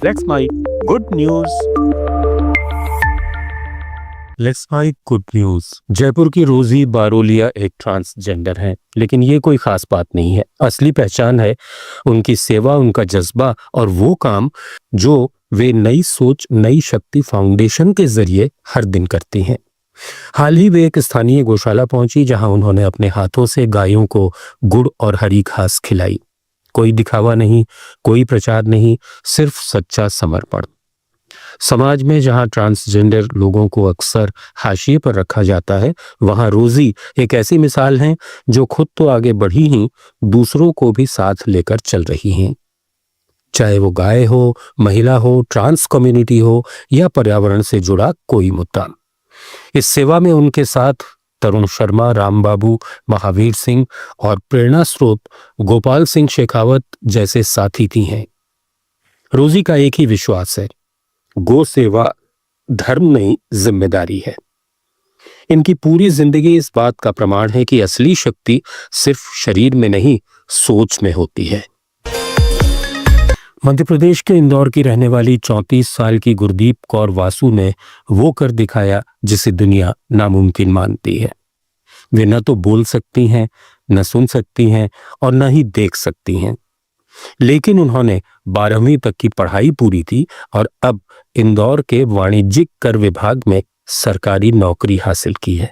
Let's my good news. Let's my good news. Jaipur की रोजी बारोलिया एक ट्रांसजेंडर हैं, लेकिन ये कोई खास बात नहीं है। असली पहचान है उनकी सेवा, उनका जज्बा और वो काम जो वे नई सोच नई शक्ति फाउंडेशन के जरिए हर दिन करती हैं। हाल ही वे एक स्थानीय गौशाला पहुंची, जहां उन्होंने अपने हाथों से गायों को गुड़ और हरी घास खिलाई। कोई दिखावा नहीं, कोई प्रचार नहीं, सिर्फ सच्चा समर्पण। समाज में जहां ट्रांसजेंडर लोगों को अक्सर हाशिए पर रखा जाता है, वहां रोजी एक ऐसी मिसाल हैं जो खुद तो आगे बढ़ी ही दूसरों को भी साथ लेकर चल रही हैं। चाहे वो गाय हो, महिला हो, ट्रांस कम्युनिटी हो या पर्यावरण से जुड़ा कोई मुद्दा। इस सेवा में उनके साथ तरुण शर्मा, रामबाबू, महावीर सिंह और प्रेरणा स्रोत गोपाल सिंह शेखावत जैसे साथी भी हैं। रोजी का एक ही विश्वास है, गो सेवा धर्म नहीं जिम्मेदारी है। इनकी पूरी जिंदगी इस बात का प्रमाण है कि असली शक्ति सिर्फ शरीर में नहीं, सोच में होती है। मध्य प्रदेश के इंदौर की रहने वाली 34 साल की गुरदीप कौर वासु ने वो कर दिखाया जिसे दुनिया नामुमकिन मानती है। वे न तो बोल सकती हैं, न सुन सकती हैं और न ही देख सकती हैं, लेकिन उन्होंने 12वीं तक की पढ़ाई पूरी की और अब इंदौर के वाणिज्यिक कर विभाग में सरकारी नौकरी हासिल की है।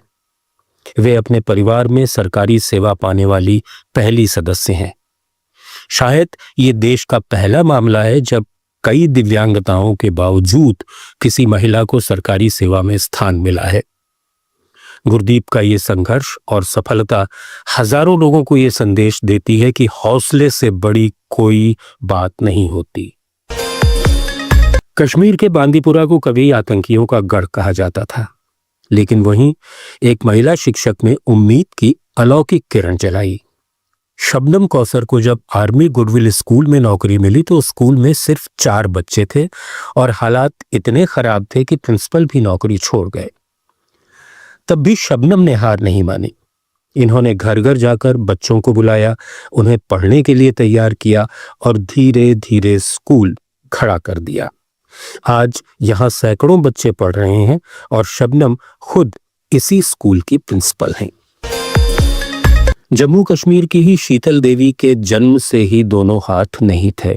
वे अपने परिवार में सरकारी सेवा पाने वाली पहली सदस्य हैं। शायद ये देश का पहला मामला है जब कई दिव्यांगताओं के बावजूद किसी महिला को सरकारी सेवा में स्थान मिला है। गुरदीप का ये संघर्ष और सफलता हजारों लोगों को ये संदेश देती है कि हौसले से बड़ी कोई बात नहीं होती। कश्मीर के बांदीपुरा को कभी आतंकियों का गढ़ कहा जाता था, लेकिन वहीं एक महिला शिक्षक ने उम्मीद की अलौकिक किरण जलाई। शबनम कौसर को जब आर्मी गुडविल स्कूल में नौकरी मिली तो स्कूल में सिर्फ 4 बच्चे थे और हालात इतने खराब थे कि प्रिंसिपल भी नौकरी छोड़ गए। तब भी शबनम ने हार नहीं मानी। इन्होंने घर घर जाकर बच्चों को बुलाया, उन्हें पढ़ने के लिए तैयार किया और धीरे धीरे स्कूल खड़ा कर दिया। आज यहां सैकड़ों बच्चे पढ़ रहे हैं और शबनम खुद इसी स्कूल की प्रिंसिपल हैं। जम्मू कश्मीर की ही शीतल देवी के जन्म से ही दोनों हाथ नहीं थे।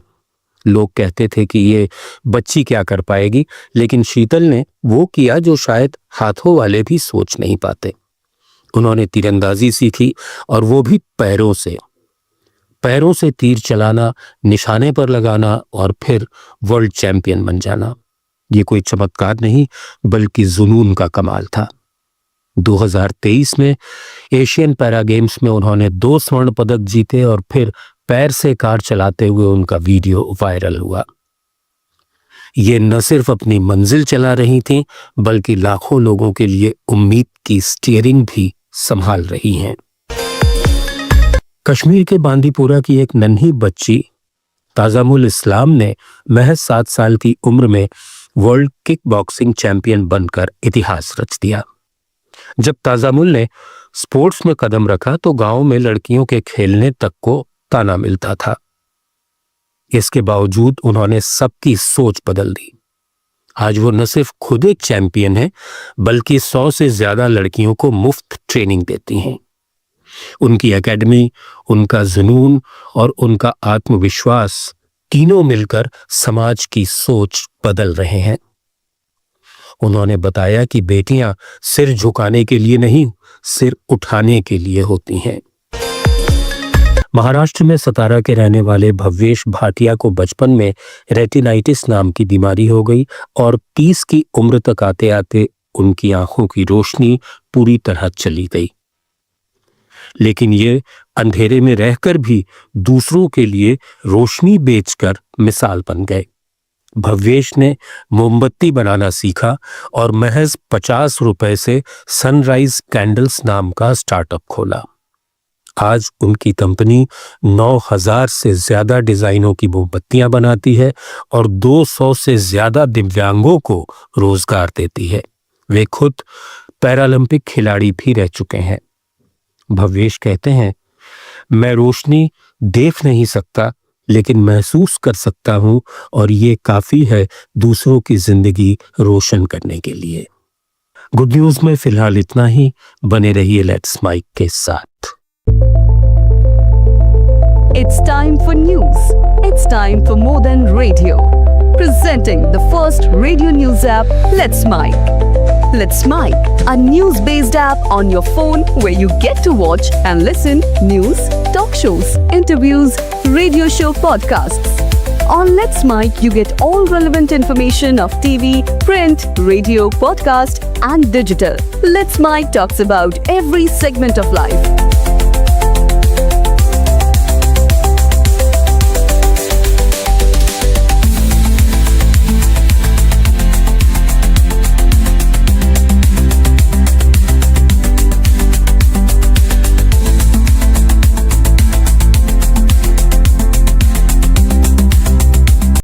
लोग कहते थे कि ये बच्ची क्या कर पाएगी, लेकिन शीतल ने वो किया जो शायद हाथों वाले भी सोच नहीं पाते। उन्होंने तीरंदाजी सीखी और वो भी पैरों से। पैरों से तीर चलाना, निशाने पर लगाना और फिर वर्ल्ड चैंपियन बन जाना, ये कोई चमत्कार नहीं बल्कि जुनून का कमाल था। 2023 में एशियन पैरा गेम्स में उन्होंने 2 स्वर्ण पदक जीते और फिर पैर से कार चलाते हुए उनका वीडियो वायरल हुआ। ये न सिर्फ अपनी मंजिल चला रही थीं, बल्कि लाखों लोगों के लिए उम्मीद की स्टीयरिंग भी संभाल रही हैं। कश्मीर के बांदीपुरा की एक नन्ही बच्ची ताजामुल इस्लाम ने महज 7 साल की उम्र में वर्ल्ड किक बॉक्सिंग चैंपियन बनकर इतिहास रच दिया। जब ताजामुल ने स्पोर्ट्स में कदम रखा तो गांव में लड़कियों के खेलने तक को ताना मिलता था। इसके बावजूद उन्होंने सबकी सोच बदल दी। आज वो न सिर्फ खुद एक चैंपियन है, बल्कि 100 से ज्यादा लड़कियों को मुफ्त ट्रेनिंग देती हैं। उनकी एकेडमी, उनका जुनून और उनका आत्मविश्वास तीनों मिलकर समाज की सोच बदल रहे हैं। उन्होंने बताया कि बेटियां सिर झुकाने के लिए नहीं, सिर उठाने के लिए होती हैं। महाराष्ट्र में सतारा के रहने वाले भव्येश भाटिया को बचपन में रेटिनाइटिस नाम की बीमारी हो गई और 30 की उम्र तक आते आते उनकी आंखों की रोशनी पूरी तरह चली गई। लेकिन ये अंधेरे में रहकर भी दूसरों के लिए रोशनी बेचकर मिसाल बन गए। भव्येश ने मोमबत्ती बनाना सीखा और महज 50 रुपए से सनराइज कैंडल्स नाम का स्टार्टअप खोला। आज उनकी कंपनी 9000 से ज्यादा डिजाइनों की मोमबत्तियां बनाती है और 200 से ज्यादा दिव्यांगों को रोजगार देती है। वे खुद पैरालंपिक खिलाड़ी भी रह चुके हैं। भव्येश कहते हैं, मैं रोशनी देख नहीं सकता, लेकिन महसूस कर सकता हूं और ये काफी है दूसरों की जिंदगी रोशन करने के लिए। गुड न्यूज में फिलहाल इतना ही। बने रहिए लेट्स माइक के साथ। It's time for news. It's time for more than radio. Presenting the first radio news app, Let's Mike. Let's Mike, a news-based app on your phone where you get to watch and listen news, talk shows, interviews, radio show podcasts. On Let's Mike, you get all relevant information of TV, print, radio, podcast, and digital. Let's Mike talks about every segment of life.